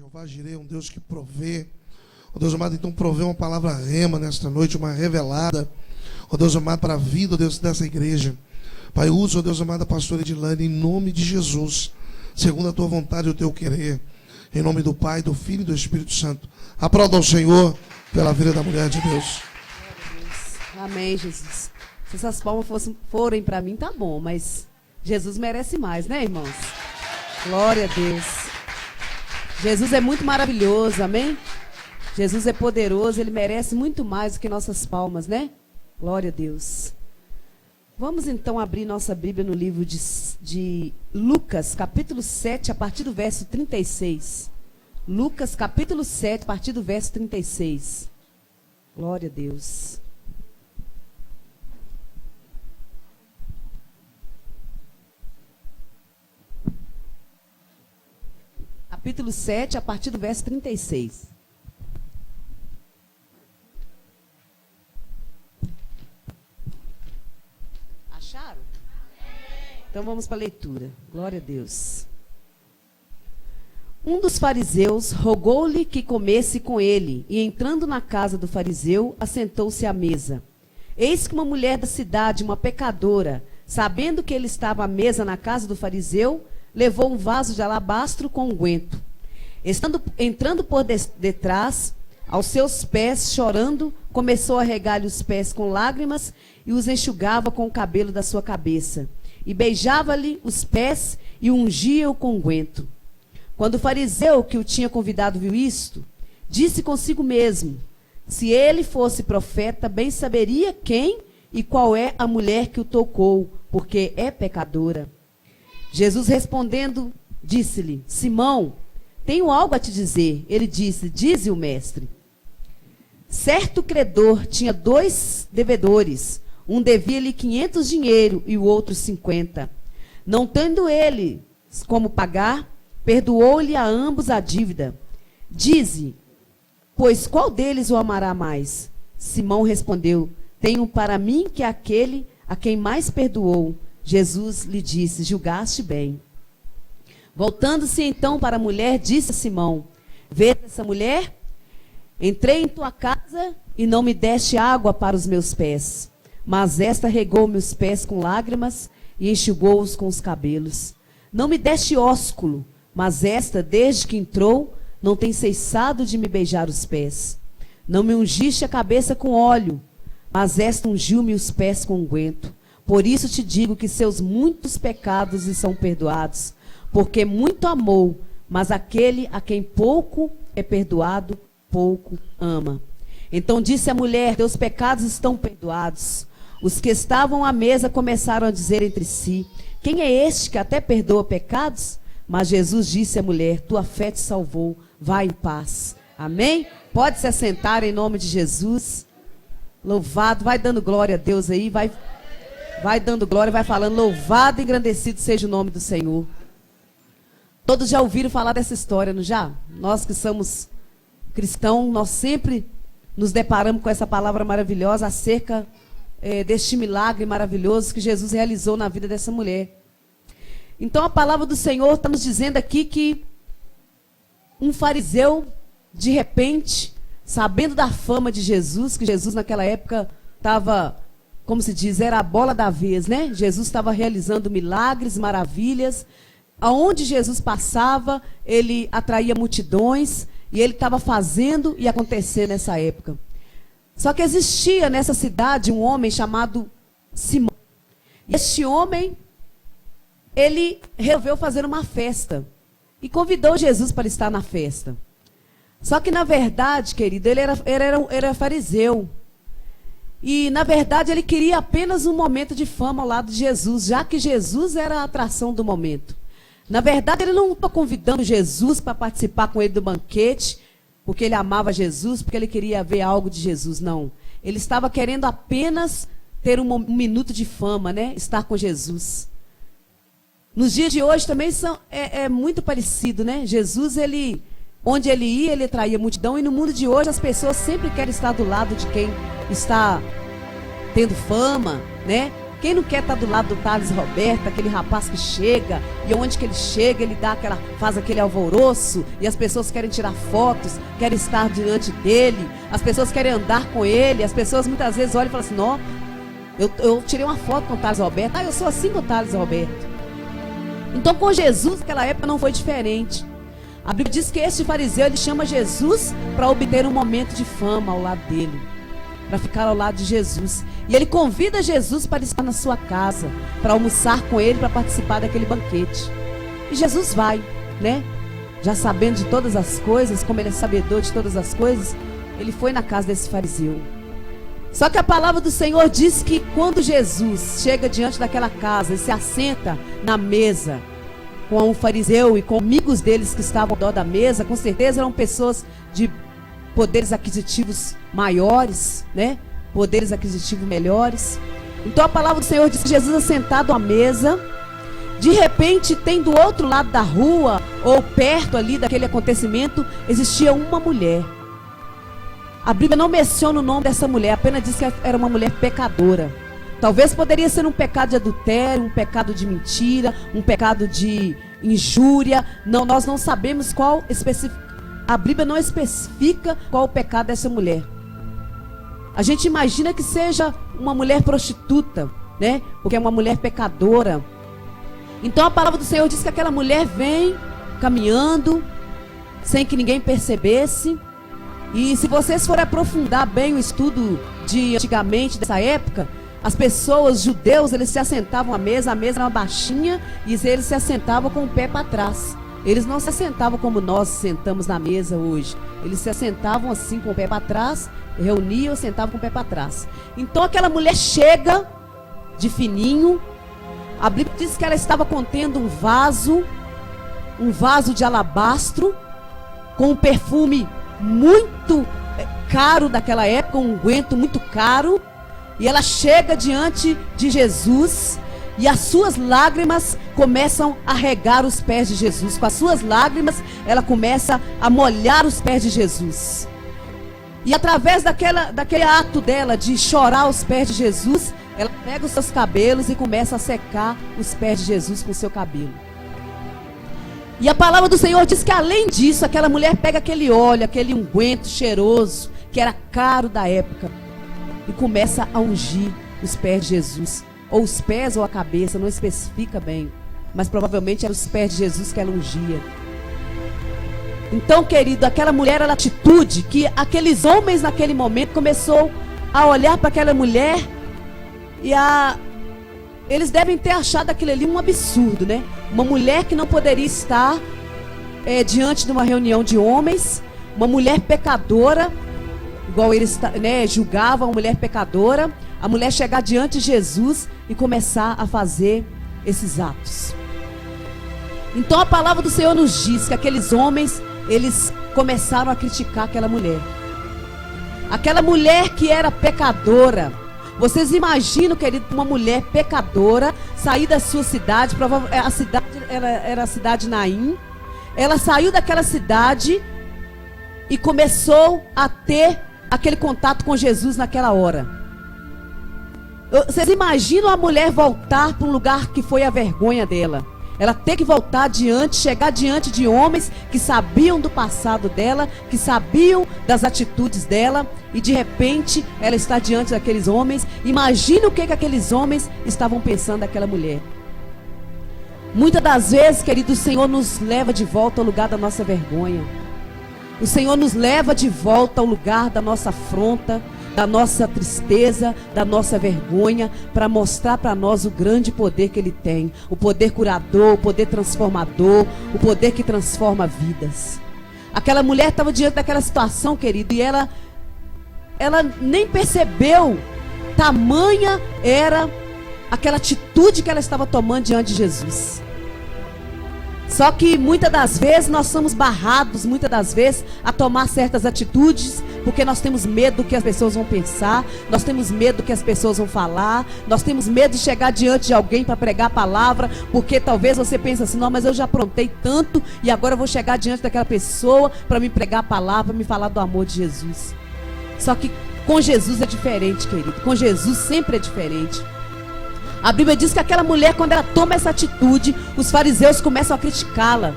Jeová Jireh, um Deus que provê. Ó Deus amado, então provê uma palavra rema nesta noite, uma revelada. Ó Deus amado, para a vida, ó Deus, dessa igreja. Pai, usa, ó Deus amado, a pastora Edilane, em nome de Jesus, segundo a tua vontade e o teu querer. Em nome do Pai, do Filho e do Espírito Santo. Aplauda ao Senhor pela vida da mulher de Deus. Amém, Jesus. Se essas palmas forem para mim, tá bom, mas Jesus merece mais, né, irmãos? Glória a Deus. Jesus é muito maravilhoso, amém? Jesus é poderoso, Ele merece muito mais do que nossas palmas, né? Glória a Deus. Vamos então abrir nossa Bíblia no livro de Lucas, capítulo 7, a partir do verso 36. Lucas, capítulo 7, a partir do verso 36. Glória a Deus. Capítulo 7, a partir do verso 36. Acharam? Então vamos para a leitura. Glória a Deus. Um dos fariseus rogou-lhe que comesse com ele, e entrando na casa do fariseu, assentou-se à mesa. Eis que uma mulher da cidade, uma pecadora, sabendo que ele estava à mesa na casa do fariseu, levou um vaso de alabastro com unguento. Entrando por detrás, aos seus pés, chorando, começou a regar-lhe os pés com lágrimas e os enxugava com o cabelo da sua cabeça. E beijava-lhe os pés e ungia-o com unguento. Quando o fariseu que o tinha convidado viu isto, disse consigo mesmo: se ele fosse profeta, bem saberia quem e qual é a mulher que o tocou, porque é pecadora. Jesus respondendo, disse-lhe: Simão, tenho algo a te dizer. Ele disse: dize o mestre. Certo credor tinha 2 devedores. Um devia-lhe 500 dinheiro e o outro 50. Não tendo ele como pagar, perdoou-lhe a ambos a dívida. Dize, pois qual deles o amará mais? Simão respondeu: tenho para mim que aquele a quem mais perdoou. Jesus lhe disse: julgaste bem. Voltando-se então para a mulher, disse a Simão: vês essa mulher? Entrei em tua casa e não me deste água para os meus pés, mas esta regou-me os pés com lágrimas e enxugou-os com os cabelos. Não me deste ósculo, mas esta, desde que entrou, não tem cessado de me beijar os pés. Não me ungiste a cabeça com óleo, mas esta ungiu-me os pés com unguento. Por isso te digo que seus muitos pecados lhe são perdoados, porque muito amou, mas aquele a quem pouco é perdoado, pouco ama. Então disse a mulher: teus pecados estão perdoados. Os que estavam à mesa começaram a dizer entre si: quem é este que até perdoa pecados? Mas Jesus disse à mulher: tua fé te salvou, vá em paz. Amém? Pode se assentar em nome de Jesus. Louvado, vai dando glória a Deus aí, vai dando glória, vai falando: louvado e engrandecido seja o nome do Senhor. Todos já ouviram falar dessa história, não já? Nós que somos cristãos, nós sempre nos deparamos com essa palavra maravilhosa acerca deste milagre maravilhoso que Jesus realizou na vida dessa mulher. Então a palavra do Senhor está nos dizendo aqui que um fariseu, de repente, sabendo da fama de Jesus, que Jesus naquela época estava, como se diz, era a bola da vez, né? Jesus estava realizando milagres, maravilhas. Aonde Jesus passava, ele atraía multidões e ele estava fazendo e acontecendo nessa época. Só que existia nessa cidade um homem chamado Simão. E este homem, ele resolveu fazer uma festa e convidou Jesus para estar na festa. Só que na verdade, querido, ele era fariseu. E, na verdade, ele queria apenas um momento de fama ao lado de Jesus, já que Jesus era a atração do momento. Na verdade, ele não estava convidando Jesus para participar com ele do banquete, porque ele amava Jesus, porque ele queria ver algo de Jesus, não. Ele estava querendo apenas ter um minuto de fama, né? Estar com Jesus. Nos dias de hoje também é muito parecido, né? Jesus, onde ele ia, ele atraía multidão, e no mundo de hoje as pessoas sempre querem estar do lado de quem está tendo fama, né? Quem não quer estar do lado do Thales Roberto, aquele rapaz que chega, e onde que ele chega, ele faz aquele alvoroço, e as pessoas querem tirar fotos, querem estar diante dele, as pessoas querem andar com ele, as pessoas muitas vezes olham e falam assim, não, eu tirei uma foto com o Thales Roberto, eu sou assim com o Thales Roberto. Então com Jesus, naquela época não foi diferente. A Bíblia diz que este fariseu, ele chama Jesus para obter um momento de fama ao lado dele, para ficar ao lado de Jesus. E ele convida Jesus para estar na sua casa, para almoçar com ele, para participar daquele banquete. E Jesus vai, né? Já sabendo de todas as coisas, como ele é sabedor de todas as coisas, ele foi na casa desse fariseu. Só que a palavra do Senhor diz que quando Jesus chega diante daquela casa e se assenta na mesa com o fariseu e com amigos deles que estavam ao redor da mesa, com certeza eram pessoas de poderes aquisitivos maiores, né? Poderes aquisitivos melhores. Então a palavra do Senhor diz que Jesus assentado à mesa, de repente tem do outro lado da rua, ou perto ali daquele acontecimento, existia uma mulher. A Bíblia não menciona o nome dessa mulher, apenas diz que era uma mulher pecadora. Talvez poderia ser um pecado de adultério, um pecado de mentira, um pecado de injúria. Não, nós não sabemos qual específico. A Bíblia não especifica qual o pecado dessa mulher. A gente imagina que seja uma mulher prostituta, né? Porque é uma mulher pecadora. Então a palavra do Senhor diz que aquela mulher vem caminhando, sem que ninguém percebesse. E se vocês forem aprofundar bem o estudo de antigamente, dessa época, as pessoas, judeus, eles se assentavam à mesa, a mesa era uma baixinha, e eles se assentavam com o pé para trás. Eles não se assentavam como nós sentamos na mesa hoje. Eles se assentavam assim com o pé para trás, reuniam e sentavam com o pé para trás. Então aquela mulher chega de fininho. A Bíblia diz que ela estava contendo um vaso de alabastro, com um perfume muito caro daquela época, um unguento muito caro. E ela chega diante de Jesus, e as suas lágrimas começam a regar os pés de Jesus. Com as suas lágrimas, ela começa a molhar os pés de Jesus. E através daquele ato dela de chorar aos pés de Jesus, ela pega os seus cabelos e começa a secar os pés de Jesus com o seu cabelo. E a palavra do Senhor diz que além disso, aquela mulher pega aquele óleo, aquele unguento cheiroso, que era caro da época, e começa a ungir os pés de Jesus. Ou os pés ou a cabeça, não especifica bem, mas provavelmente eram os pés de Jesus que ela ungia. Então, querido, aquela mulher era a atitude que aqueles homens naquele momento começou a olhar para aquela mulher e eles devem ter achado aquilo ali um absurdo, né? Uma mulher que não poderia estar diante de uma reunião de homens, uma mulher pecadora, igual eles, né, julgavam, uma mulher pecadora, a mulher chegar diante de Jesus e começar a fazer esses atos. Então a palavra do Senhor nos diz que aqueles homens, eles começaram a criticar aquela mulher. Aquela mulher que era pecadora. Vocês imaginam, querido, uma mulher pecadora sair da sua cidade, a cidade era a cidade Naim. Ela saiu daquela cidade e começou a ter aquele contato com Jesus naquela hora. Vocês imaginam a mulher voltar para um lugar que foi a vergonha dela? Ela ter que voltar chegar diante de homens que sabiam do passado dela, que sabiam das atitudes dela, e de repente ela está diante daqueles homens. Imagina o que aqueles homens estavam pensando daquela mulher. Muitas das vezes, querido, o Senhor nos leva de volta ao lugar da nossa vergonha. O Senhor nos leva de volta ao lugar da nossa afronta, da nossa tristeza, da nossa vergonha, para mostrar para nós o grande poder que Ele tem. O poder curador, o poder transformador, o poder que transforma vidas. Aquela mulher estava diante daquela situação, querido, e ela nem percebeu, tamanha era aquela atitude que ela estava tomando diante de Jesus. Só que muitas das vezes nós somos barrados, muitas das vezes, a tomar certas atitudes, porque nós temos medo do que as pessoas vão pensar, nós temos medo do que as pessoas vão falar, nós temos medo de chegar diante de alguém para pregar a palavra, porque talvez você pense assim, não, mas eu já aprontei tanto e agora eu vou chegar diante daquela pessoa para me pregar a palavra, para me falar do amor de Jesus. Só que com Jesus é diferente, querido, com Jesus sempre é diferente. A Bíblia diz que aquela mulher, quando ela toma essa atitude, os fariseus começam a criticá-la.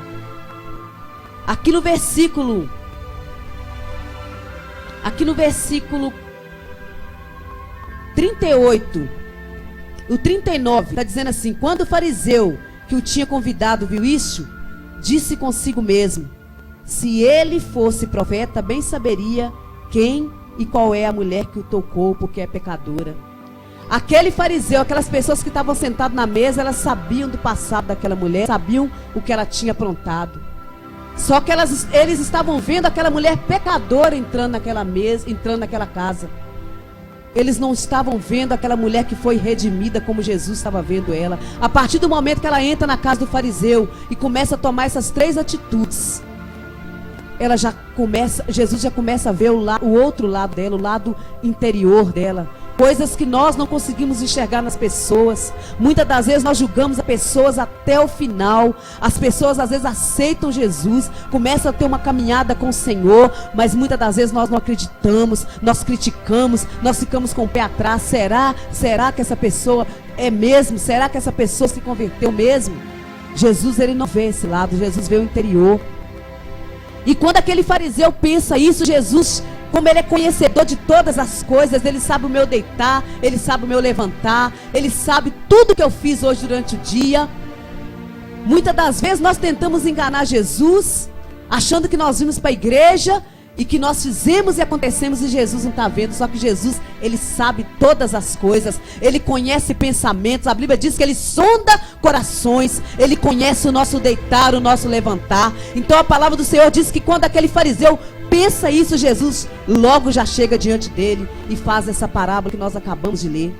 Aqui no versículo 38, o 39, está dizendo assim: quando o fariseu que o tinha convidado viu isso, disse consigo mesmo: se ele fosse profeta, bem saberia quem e qual é a mulher que o tocou, porque é pecadora. Aquele fariseu, aquelas pessoas que estavam sentadas na mesa, elas sabiam do passado daquela mulher, sabiam o que ela tinha aprontado. Só que eles estavam vendo aquela mulher pecadora entrando naquela mesa, entrando naquela casa. Eles não estavam vendo aquela mulher que foi redimida como Jesus estava vendo ela. A partir do momento que ela entra na casa do fariseu e começa a tomar essas 3 atitudes, Jesus já começa a ver o outro lado dela, o lado interior dela. Coisas que nós não conseguimos enxergar nas pessoas. Muitas das vezes nós julgamos as pessoas até o final. As pessoas às vezes aceitam Jesus, começam a ter uma caminhada com o Senhor, mas muitas das vezes nós não acreditamos, nós criticamos, nós ficamos com o pé atrás. Será que essa pessoa é mesmo? Será que essa pessoa se converteu mesmo? Jesus, ele não vê esse lado, Jesus vê o interior. E quando aquele fariseu pensa isso, Jesus, como ele é conhecedor de todas as coisas, ele sabe o meu deitar, ele sabe o meu levantar, ele sabe tudo que eu fiz hoje durante o dia. Muitas das vezes nós tentamos enganar Jesus, achando que nós vimos para a igreja e que nós fizemos e acontecemos e Jesus não está vendo. Só que Jesus, ele sabe todas as coisas, ele conhece pensamentos. A Bíblia diz que ele sonda corações, ele conhece o nosso deitar, o nosso levantar. Então a palavra do Senhor diz que quando aquele fariseu pensa isso, Jesus logo já chega diante dele e faz essa parábola que nós acabamos de ler,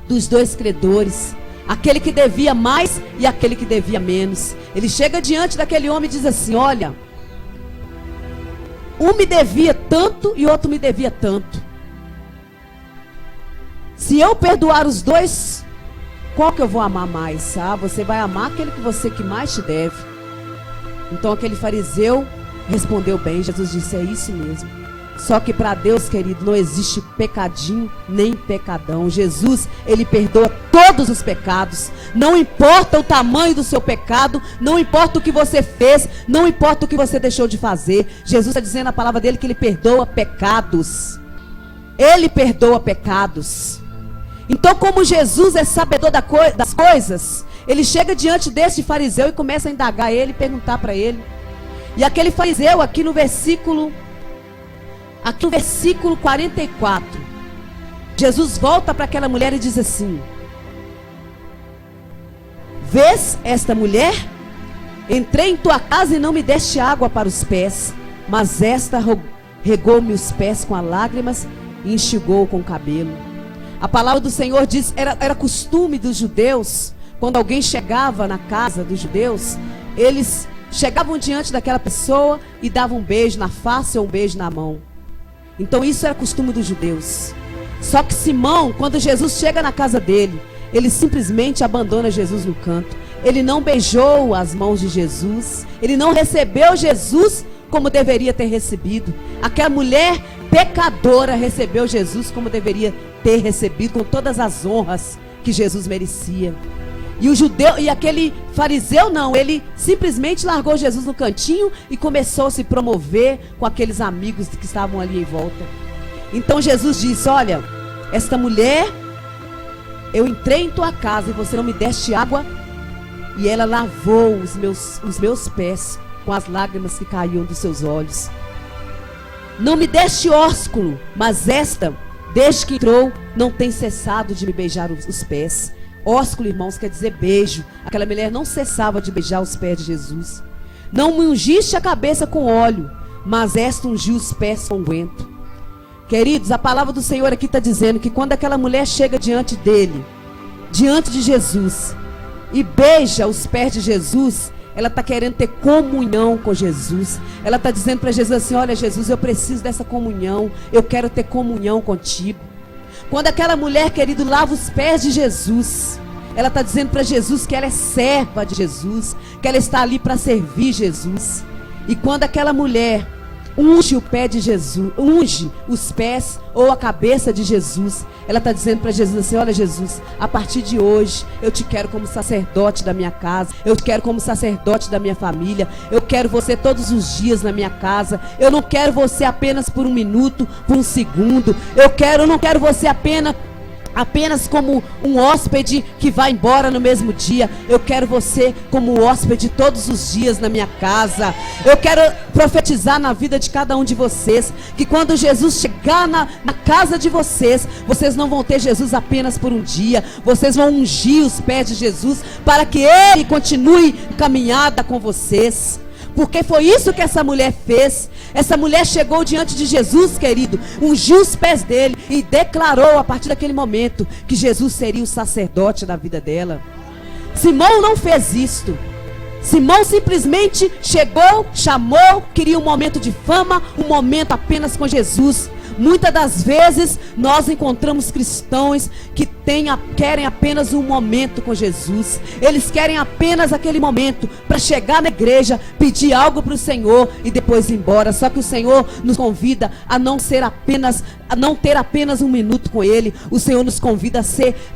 dos 2 credores, aquele que devia mais e aquele que devia menos. Ele chega diante daquele homem e diz assim: olha, um me devia tanto e outro me devia tanto. Se eu perdoar os 2, qual que eu vou amar mais? Você vai amar aquele que mais te deve. Então aquele fariseu respondeu bem. Jesus disse: é isso mesmo. Só que para Deus, querido, não existe pecadinho nem pecadão. Jesus, ele perdoa todos os pecados. Não importa o tamanho do seu pecado, não importa o que você fez, não importa o que você deixou de fazer. Jesus está dizendo na palavra dele que ele perdoa pecados. Ele perdoa pecados. Então, como Jesus é sabedor das coisas, ele chega diante desse fariseu e começa a indagar ele, perguntar para ele. E aquele fariseu, aqui no versículo 44, Jesus volta para aquela mulher e diz assim: vês esta mulher? Entrei em tua casa e não me deste água para os pés, mas esta regou-me os pés com as lágrimas e enxugou com o cabelo. A palavra do Senhor diz, era costume dos judeus, quando alguém chegava na casa dos judeus, eles chegavam diante daquela pessoa e davam um beijo na face ou um beijo na mão. Então isso era costume dos judeus. Só que Simão, quando Jesus chega na casa dele, ele simplesmente abandona Jesus no canto. Ele não beijou as mãos de Jesus, ele não recebeu Jesus como deveria ter recebido. Aquela mulher pecadora recebeu Jesus como deveria ter recebido, com todas as honras que Jesus merecia. E o judeu, e aquele fariseu não, ele simplesmente largou Jesus no cantinho e começou a se promover com aqueles amigos que estavam ali em volta. Então Jesus disse: olha, esta mulher, eu entrei em tua casa e você não me deste água, e ela lavou os meus pés com as lágrimas que caíam dos seus olhos. Não me deste ósculo, mas esta, desde que entrou, não tem cessado de me beijar os pés. Ósculo, irmãos, quer dizer beijo. Aquela mulher não cessava de beijar os pés de Jesus. Não me ungiste a cabeça com óleo, mas esta ungiu os pés com unguento. Queridos, a palavra do Senhor aqui está dizendo que quando aquela mulher chega diante dele, diante de Jesus, e beija os pés de Jesus, ela está querendo ter comunhão com Jesus. Ela está dizendo para Jesus assim: olha, Jesus, eu preciso dessa comunhão, eu quero ter comunhão contigo. Quando aquela mulher, querido, lava os pés de Jesus, ela está dizendo para Jesus que ela é serva de Jesus, que ela está ali para servir Jesus. E quando aquela mulher, unge o pé de Jesus, unge os pés ou a cabeça de Jesus. Ela está dizendo para Jesus assim: olha, Jesus, a partir de hoje eu te quero como sacerdote da minha casa, eu te quero como sacerdote da minha família, eu quero você todos os dias na minha casa, eu não quero você apenas por um minuto, por um segundo, eu não quero você apenas como um hóspede que vai embora no mesmo dia. Eu quero você como hóspede todos os dias na minha casa. Eu quero profetizar na vida de cada um de vocês, que quando Jesus chegar na casa de vocês, vocês não vão ter Jesus apenas por um dia, vocês vão ungir os pés de Jesus para que Ele continue caminhada com vocês. Porque foi isso que essa mulher fez. Essa mulher chegou diante de Jesus, querido, ungiu os pés dele e declarou a partir daquele momento que Jesus seria o sacerdote da vida dela. Simão não fez isto. Simão simplesmente chegou, chamou, queria um momento de fama, um momento apenas com Jesus. Muitas das vezes nós encontramos cristãos que querem apenas um momento com Jesus. Eles querem apenas aquele momento para chegar na igreja, pedir algo para o Senhor e depois ir embora. Só que o Senhor nos convida a não ter apenas um minuto com Ele. O Senhor nos convida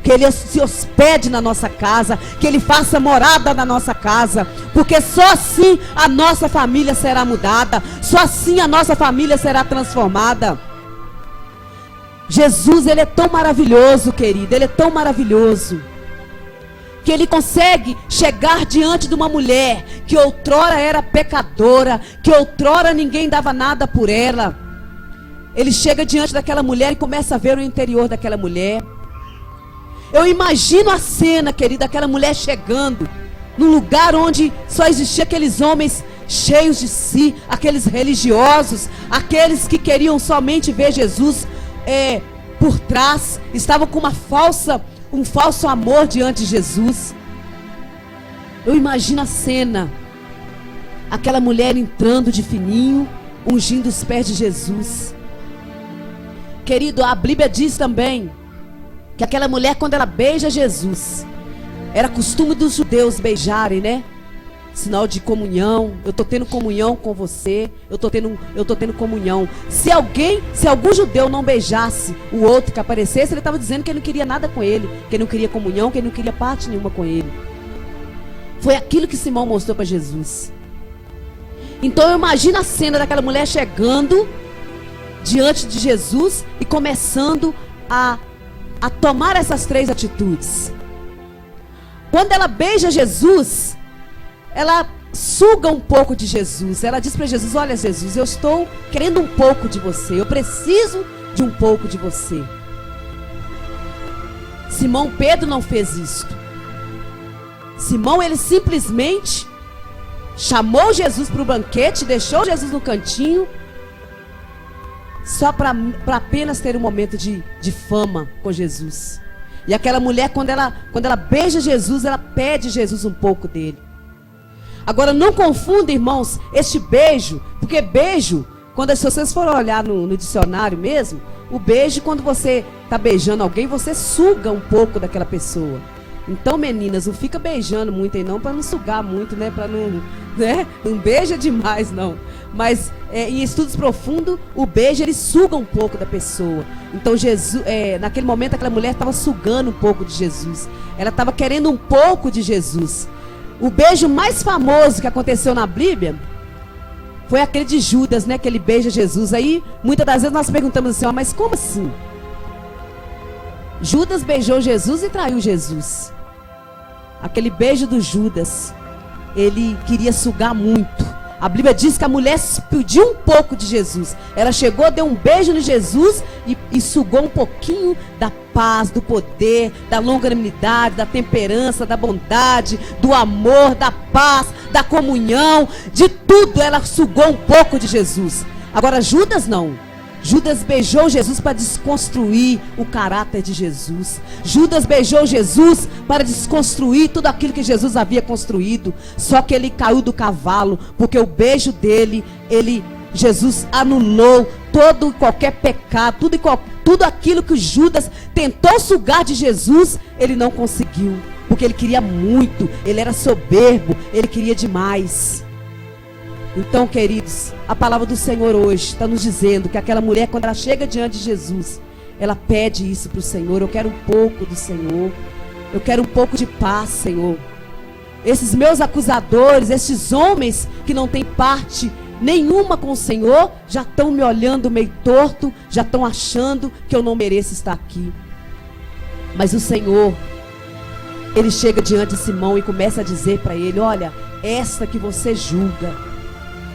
que Ele se hospede na nossa casa, que Ele faça morada na nossa casa, porque só assim a nossa família será mudada, só assim a nossa família será transformada. Jesus, Ele é tão maravilhoso, querido, Ele é tão maravilhoso, que Ele consegue chegar diante de uma mulher que outrora era pecadora, que outrora ninguém dava nada por ela. Ele chega diante daquela mulher e começa a ver o interior daquela mulher. Eu imagino a cena, querida, aquela mulher chegando num lugar onde só existiam aqueles homens cheios de si, aqueles religiosos, aqueles que queriam somente ver Jesus por trás, estavam com um falso amor diante de Jesus. Eu imagino a cena, aquela mulher entrando de fininho, ungindo os pés de Jesus. Querido, a Bíblia diz também que aquela mulher, quando ela beija Jesus, era costume dos judeus beijarem, né? Sinal de comunhão. Eu estou tendo comunhão com você. Eu estou tendo comunhão. Se algum judeu não beijasse o outro que aparecesse, ele estava dizendo que ele não queria nada com ele, que ele não queria comunhão, que ele não queria parte nenhuma com ele. Foi aquilo que Simão mostrou para Jesus. Então eu imagino a cena daquela mulher chegando diante de Jesus e começando a tomar essas 3 atitudes. Quando ela beija Jesus, ela suga um pouco de Jesus. Ela diz para Jesus: olha, Jesus, eu estou querendo um pouco de você, eu preciso de um pouco de você. Simão Pedro não fez isso. Simão, ele simplesmente chamou Jesus para o banquete, deixou Jesus no cantinho, só para apenas ter um momento de fama com Jesus. E aquela mulher, quando ela beija Jesus, ela pede Jesus um pouco dele. Agora, não confunda, irmãos, este beijo, porque beijo, se vocês forem olhar no dicionário mesmo, o beijo, quando você está beijando alguém, você suga um pouco daquela pessoa. Então, meninas, não fica beijando muito aí não, para não sugar muito, né? Para não, né? Não beija demais, não. Mas em estudos profundos, o beijo, ele suga um pouco da pessoa. Então, Jesus, naquele momento, aquela mulher estava sugando um pouco de Jesus. Ela estava querendo um pouco de Jesus. O beijo mais famoso que aconteceu na Bíblia foi aquele de Judas, né? Que ele beija Jesus. Aí, muitas das vezes nós perguntamos assim: mas como assim? Judas beijou Jesus e traiu Jesus. Aquele beijo do Judas, ele queria sugar muito. A Bíblia diz que a mulher pediu um pouco de Jesus. Ela chegou, deu um beijo no Jesus e sugou um pouquinho da paz, do poder, da longanimidade, da temperança, da bondade, do amor, da paz, da comunhão, de tudo. Ela sugou um pouco de Jesus. Agora Judas não. Judas beijou Jesus para desconstruir o caráter de Jesus. Judas beijou Jesus para desconstruir tudo aquilo que Jesus havia construído. Só que ele caiu do cavalo, porque o beijo dele, Jesus anulou todo e qualquer pecado, tudo aquilo que Judas tentou sugar de Jesus, ele não conseguiu, porque ele queria muito, ele era soberbo, ele queria demais. Então, queridos, a palavra do Senhor hoje está nos dizendo que aquela mulher, quando ela chega diante de Jesus, ela pede isso para o Senhor: eu quero um pouco do Senhor, eu quero um pouco de paz, Senhor. Esses meus acusadores, esses homens que não têm parte nenhuma com o Senhor, já estão me olhando meio torto, já estão achando que eu não mereço estar aqui. Mas o Senhor, Ele chega diante de Simão e começa a dizer para ele: olha, esta que você julga,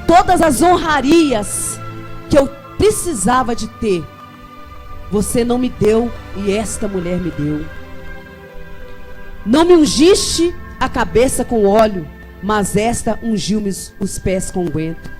todas as honrarias que eu precisava de ter, você não me deu e esta mulher me deu. Não me ungiste a cabeça com óleo, mas esta ungiu-me os pés com unguento.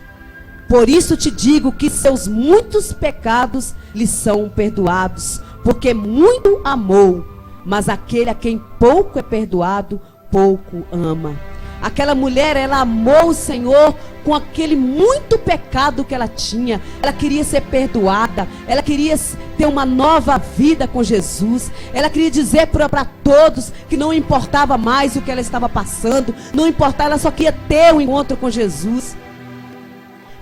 Por isso te digo que seus muitos pecados lhe são perdoados, porque muito amou. Mas aquele a quem pouco é perdoado, pouco ama. Aquela mulher, ela amou o Senhor com aquele muito pecado que ela tinha. Ela queria ser perdoada, ela queria ter uma nova vida com Jesus. Ela queria dizer para todos que não importava mais o que ela estava passando, não importava, ela só queria ter um encontro com Jesus.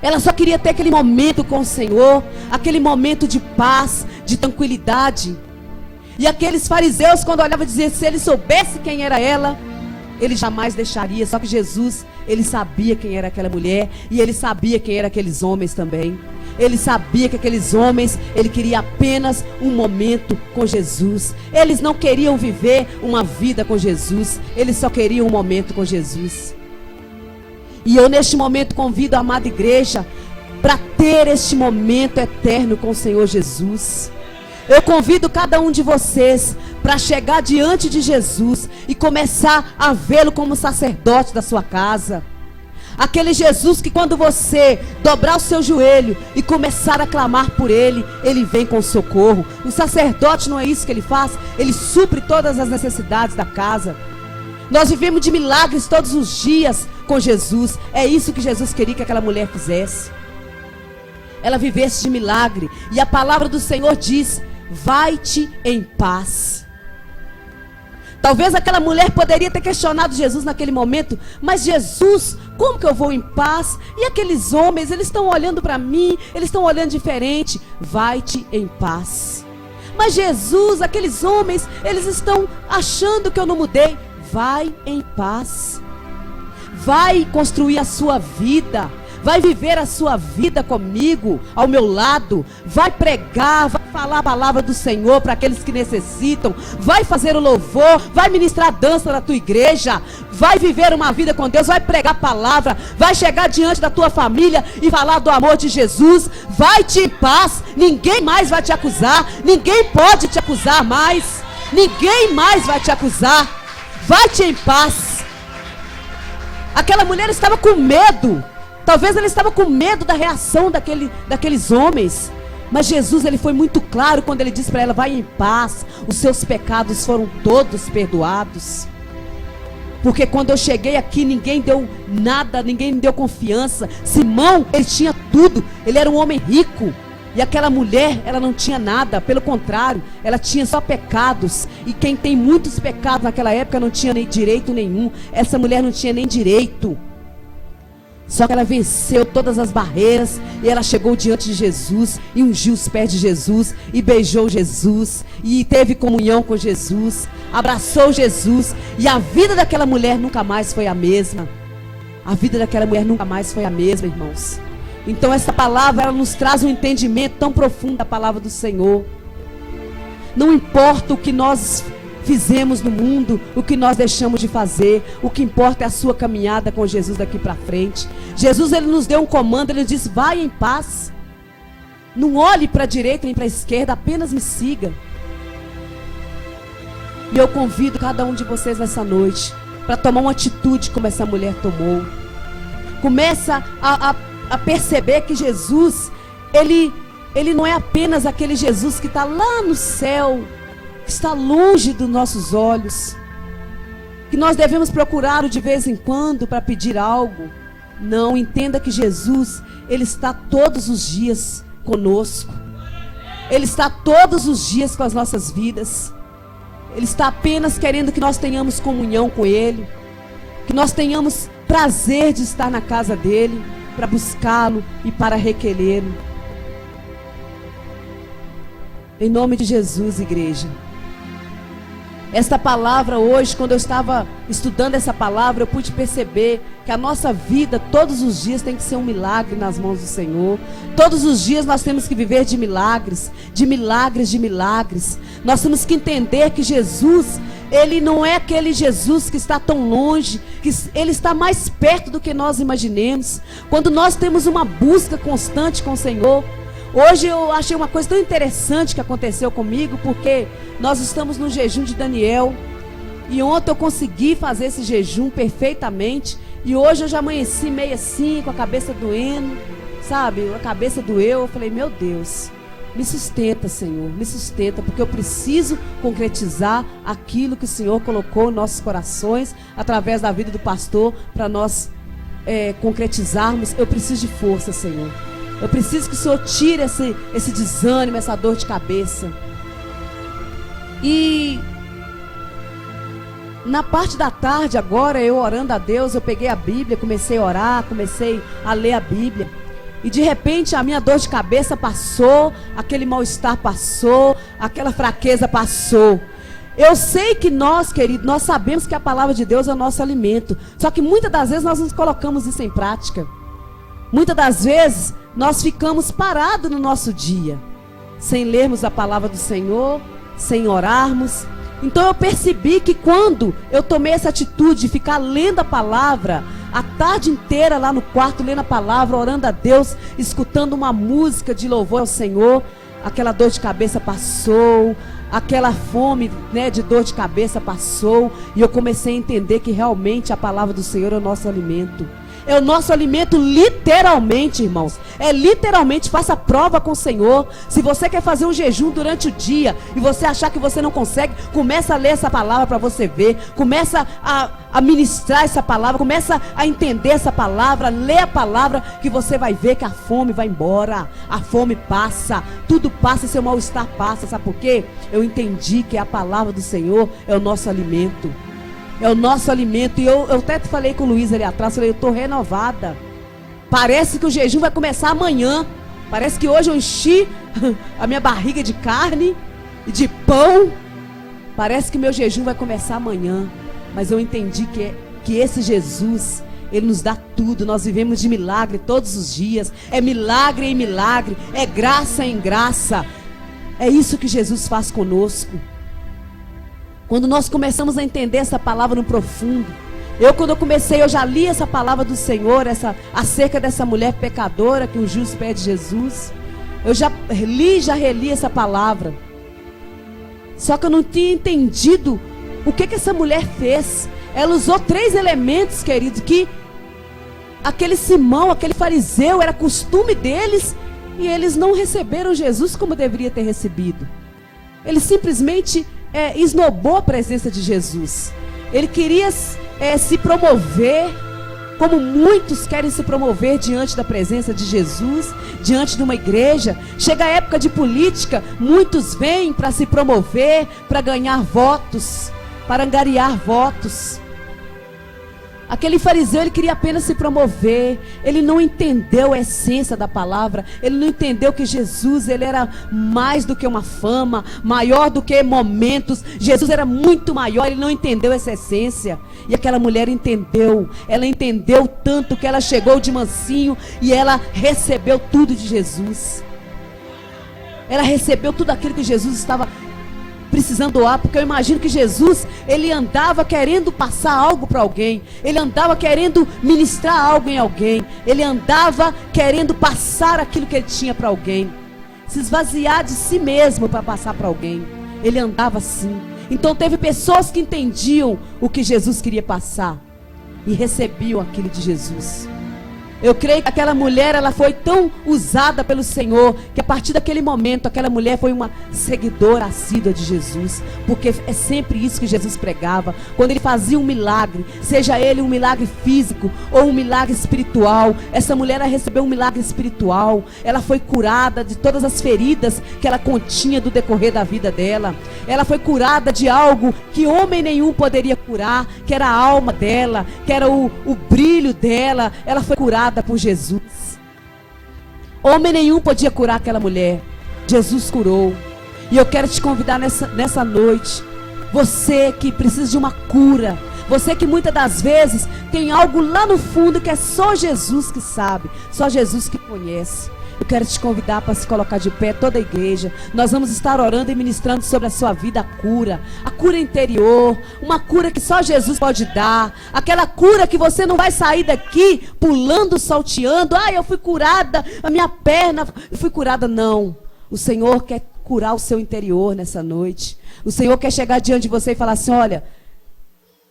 Ela só queria ter aquele momento com o Senhor, aquele momento de paz, de tranquilidade. E aqueles fariseus, quando olhavam, diziam: se ele soubesse quem era ela, ele jamais deixaria. Só que Jesus, ele sabia quem era aquela mulher, e ele sabia quem eram aqueles homens também. Ele sabia que aqueles homens, ele queria apenas um momento com Jesus. Eles não queriam viver uma vida com Jesus, eles só queriam um momento com Jesus. E eu neste momento convido a amada igreja para ter este momento eterno com o Senhor Jesus. Eu convido cada um de vocês para chegar diante de Jesus e começar a vê-lo como sacerdote da sua casa. Aquele Jesus que, quando você dobrar o seu joelho e começar a clamar por Ele, Ele vem com socorro. O sacerdote não é isso que ele faz? Ele supre todas as necessidades da casa. Nós vivemos de milagres todos os dias com Jesus. É isso que Jesus queria que aquela mulher fizesse. Ela vivesse de milagre. E a palavra do Senhor diz: vai-te em paz. Talvez aquela mulher poderia ter questionado Jesus naquele momento: mas Jesus, como que eu vou em paz? E aqueles homens, eles estão olhando para mim, eles estão olhando diferente. Vai-te em paz. Mas Jesus, aqueles homens, eles estão achando que eu não mudei. Vai em paz. Vai construir a sua vida. Vai viver a sua vida comigo, ao meu lado. Vai pregar, vai falar a palavra do Senhor para aqueles que necessitam. Vai fazer o louvor, vai ministrar dança na tua igreja. Vai viver uma vida com Deus, vai pregar a palavra. Vai chegar diante da tua família e falar do amor de Jesus. Vai-te em paz, ninguém mais vai te acusar. Ninguém pode te acusar mais. Ninguém mais vai te acusar. Vai-te em paz. Aquela mulher estava com medo. Talvez ela estava com medo da reação daqueles homens. Mas Jesus, ele foi muito claro quando ele disse para ela: vai em paz, os seus pecados foram todos perdoados. Porque quando eu cheguei aqui, ninguém deu nada, ninguém me deu confiança. Simão, ele tinha tudo, ele era um homem rico. E aquela mulher, ela não tinha nada, pelo contrário, ela tinha só pecados. E quem tem muitos pecados naquela época não tinha nem direito nenhum. Essa mulher não tinha nem direito. Só que ela venceu todas as barreiras e ela chegou diante de Jesus e ungiu os pés de Jesus e beijou Jesus e teve comunhão com Jesus, abraçou Jesus, e a vida daquela mulher nunca mais foi a mesma. A vida daquela mulher nunca mais foi a mesma, irmãos. Então essa palavra, ela nos traz um entendimento tão profundo da palavra do Senhor. Não importa o que nós fizemos no mundo, o que nós deixamos de fazer, o que importa é a sua caminhada com Jesus daqui para frente. Jesus, ele nos deu um comando, ele disse: vai em paz, não olhe para a direita nem para a esquerda, apenas me siga. E eu convido cada um de vocês nessa noite para tomar uma atitude como essa mulher tomou. Começa a perceber que Jesus, ele não é apenas aquele Jesus que está lá no céu, que está longe dos nossos olhos, que nós devemos procurá-lo de vez em quando para pedir algo. Não, entenda que Jesus, ele está todos os dias conosco. Ele está todos os dias com as nossas vidas. Ele está apenas querendo que nós tenhamos comunhão com Ele, que nós tenhamos prazer de estar na casa dEle. para buscá-lo e para requerê-lo. Em nome de Jesus, igreja. Esta palavra hoje, quando eu estava estudando essa palavra, eu pude perceber que a nossa vida, todos os dias, tem que ser um milagre nas mãos do Senhor. Todos os dias nós temos que viver de milagres, de milagres, de milagres. Nós temos que entender que Jesus, Ele não é aquele Jesus que está tão longe, que Ele está mais perto do que nós imaginemos. Quando nós temos uma busca constante com o Senhor. Hoje eu achei uma coisa tão interessante que aconteceu comigo, porque nós estamos no jejum de Daniel, e ontem eu consegui fazer esse jejum perfeitamente, e hoje eu já amanheci meio assim, com a cabeça doendo, sabe, a cabeça doeu. Eu falei, meu Deus, me sustenta, Senhor, me sustenta, porque eu preciso concretizar aquilo que o Senhor colocou em nossos corações, através da vida do pastor, para nós concretizarmos. Eu preciso de força, Senhor. Eu preciso que o Senhor tire esse desânimo, essa dor de cabeça. E na parte da tarde agora, eu orando a Deus, eu peguei a Bíblia, comecei a orar, comecei a ler a Bíblia. E de repente a minha dor de cabeça passou, aquele mal-estar passou, aquela fraqueza passou. Eu sei que nós, querido, nós sabemos que a palavra de Deus é o nosso alimento. Só que muitas das vezes nós não colocamos isso em prática. Muitas das vezes nós ficamos parados no nosso dia, sem lermos a palavra do Senhor, sem orarmos. Então eu percebi que quando eu tomei essa atitude de ficar lendo a palavra, a tarde inteira lá no quarto, lendo a palavra, orando a Deus, escutando uma música de louvor ao Senhor, aquela dor de cabeça passou, aquela fome, de dor de cabeça passou, e eu comecei a entender que realmente a palavra do Senhor é o nosso alimento. É o nosso alimento literalmente, irmãos. É literalmente, faça prova com o Senhor. Se você quer fazer um jejum durante o dia e você achar que você não consegue, começa a ler essa palavra para você ver. Começa a ministrar essa palavra, começa a entender essa palavra, lê a palavra, que você vai ver que a fome vai embora. A fome passa, tudo passa e seu mal-estar passa. Sabe por quê? Eu entendi que a palavra do Senhor é o nosso alimento. É o nosso alimento. E eu até falei com o Luiz ali atrás, falei, eu estou renovada. Parece que o jejum vai começar amanhã. Parece que hoje eu enchi a minha barriga de carne e de pão. Parece que meu jejum vai começar amanhã. Mas eu entendi que esse Jesus, Ele nos dá tudo. Nós vivemos de milagre todos os dias. É milagre em milagre, é graça em graça. É isso que Jesus faz conosco. Quando nós começamos a entender essa palavra no profundo. Quando eu comecei, eu já li essa palavra do Senhor, acerca dessa mulher pecadora que o justo pede Jesus. Eu já reli essa palavra. Só que eu não tinha entendido o que essa mulher fez. Ela usou 3 elementos, querido, que aquele Simão, aquele fariseu, era costume deles, e eles não receberam Jesus como deveria ter recebido. Eles simplesmente esnobou a presença de Jesus. Ele queria se promover, como muitos querem se promover diante da presença de Jesus, diante de uma igreja. Chega a época de política, muitos vêm para se promover, para ganhar votos, para angariar votos. Aquele fariseu, ele queria apenas se promover. Ele não entendeu a essência da palavra. Ele não entendeu que Jesus, ele era mais do que uma fama, maior do que momentos. Jesus era muito maior. Ele não entendeu essa essência. E aquela mulher entendeu. Ela entendeu tanto que ela chegou de mansinho e ela recebeu tudo de Jesus. Ela recebeu tudo aquilo que Jesus estava precisando doar, porque eu imagino que Jesus, ele andava querendo passar algo para alguém, ele andava querendo ministrar algo em alguém, ele andava querendo passar aquilo que ele tinha para alguém, se esvaziar de si mesmo para passar para alguém. Ele andava assim. Então teve pessoas que entendiam o que Jesus queria passar e recebiam aquilo de Jesus. Eu creio que aquela mulher, ela foi tão usada pelo Senhor, que a partir daquele momento, aquela mulher foi uma seguidora assídua de Jesus. Porque é sempre isso que Jesus pregava. Quando ele fazia um milagre, seja ele um milagre físico ou um milagre espiritual, essa mulher, ela recebeu um milagre espiritual. Ela foi curada de todas as feridas que ela continha do decorrer da vida dela. Ela foi curada de algo que homem nenhum poderia curar, que era a alma dela, que era o brilho dela. Ela foi curada curada por Jesus. Homem nenhum podia curar aquela mulher. Jesus curou. E eu quero te convidar nessa noite. Você que precisa de uma cura. Você que muitas das vezes tem algo lá no fundo que é só Jesus que sabe. Só Jesus que conhece. Eu quero te convidar para se colocar de pé, toda a igreja. Nós vamos estar orando e ministrando sobre a sua vida a cura interior, uma cura que só Jesus pode dar, aquela cura que você não vai sair daqui pulando, salteando. Eu fui curada, a minha perna, eu fui curada. Não, o Senhor quer curar o seu interior nessa noite. O Senhor quer chegar diante de você e falar assim: olha,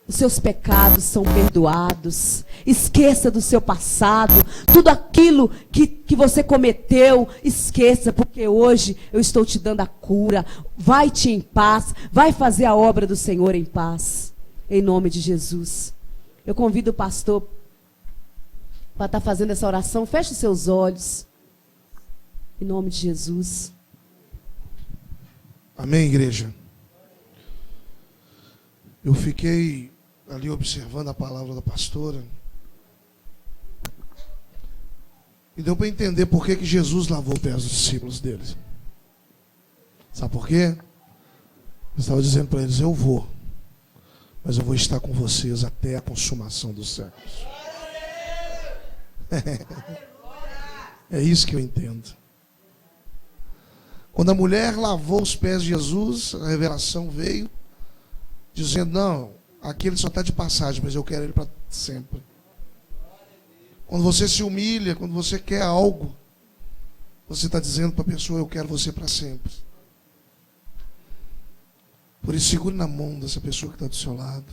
os seus pecados são perdoados. Esqueça do seu passado. Tudo aquilo que você cometeu, esqueça, porque hoje eu estou te dando a cura. Vai-te em paz. Vai fazer a obra do Senhor em paz. Em nome de Jesus. Eu convido o pastor para estar fazendo essa oração. Feche os seus olhos. Em nome de Jesus. Amém, igreja. Eu fiquei ali observando a palavra da pastora. E deu para entender por que Jesus lavou os pés dos discípulos deles. Sabe por quê? Ele estava dizendo para eles: eu vou, mas eu vou estar com vocês até a consumação dos séculos. É isso que eu entendo. Quando a mulher lavou os pés de Jesus, a revelação veio, dizendo: não, aqui ele só está de passagem, mas eu quero ele para sempre. Quando você se humilha, quando você quer algo, você está dizendo para a pessoa: eu quero você para sempre. Por isso, segure na mão dessa pessoa que está do seu lado.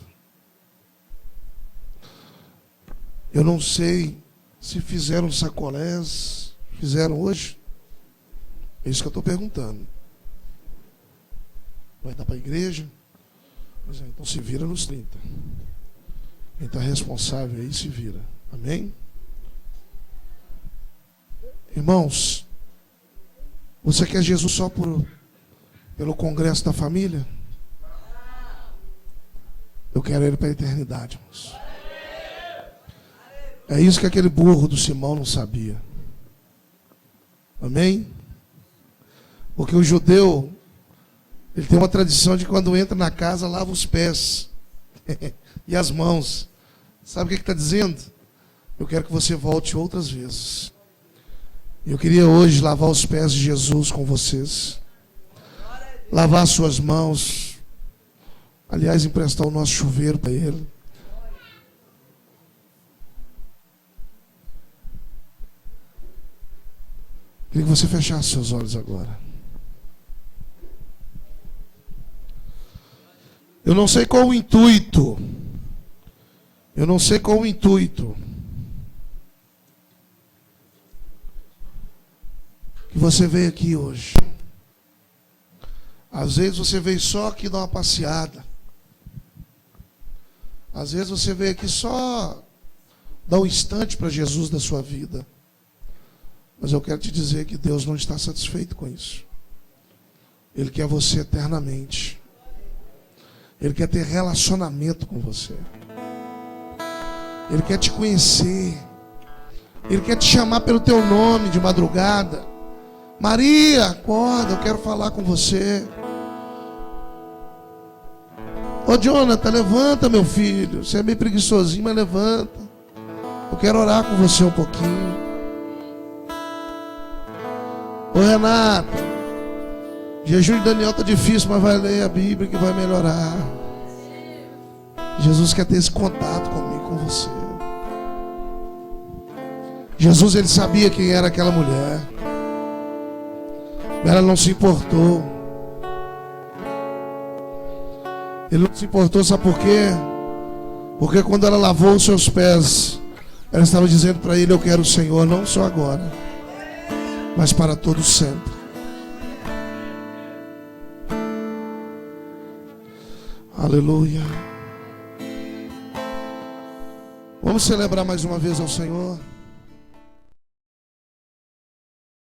Eu não sei se fizeram sacolés, fizeram hoje. É isso que eu estou perguntando. Vai dar para a igreja? Pois é, então se vira nos 30. Quem está responsável aí se vira. Amém? Irmãos, você quer Jesus só pelo congresso da família? Eu quero ele para a eternidade, irmãos. É isso que aquele burro do Simão não sabia. Amém? Porque o judeu, ele tem uma tradição de quando entra na casa, lava os pés e as mãos. Sabe o que está dizendo? Eu quero que você volte outras vezes. Eu queria hoje lavar os pés de Jesus com vocês. Lavar suas mãos. Aliás, emprestar o nosso chuveiro para ele. Queria que você fechasse seus olhos agora. Eu não sei qual o intuito. Eu não sei qual o intuito que você veio aqui hoje. Às vezes você veio só aqui dar uma passeada. Às vezes você veio aqui só dar um instante para Jesus da sua vida. Mas eu quero te dizer que Deus não está satisfeito com isso. Ele quer você eternamente. Ele quer ter relacionamento com você. Ele quer te conhecer. Ele quer te chamar pelo teu nome de madrugada. Maria, acorda, eu quero falar com você. Ô Jonathan, levanta, meu filho. Você é meio preguiçosinho, mas levanta. Eu quero orar com você um pouquinho. Ô Renata, jejum de Daniel está difícil, mas vai ler a Bíblia que vai melhorar. Jesus quer ter esse contato comigo, com você. Jesus, ele sabia quem era aquela mulher. Ela não se importou. Ele não se importou, sabe por quê? Porque quando ela lavou os seus pés, ela estava dizendo para ele: eu quero o Senhor, não só agora, mas para todo sempre. Aleluia. Vamos celebrar mais uma vez ao Senhor.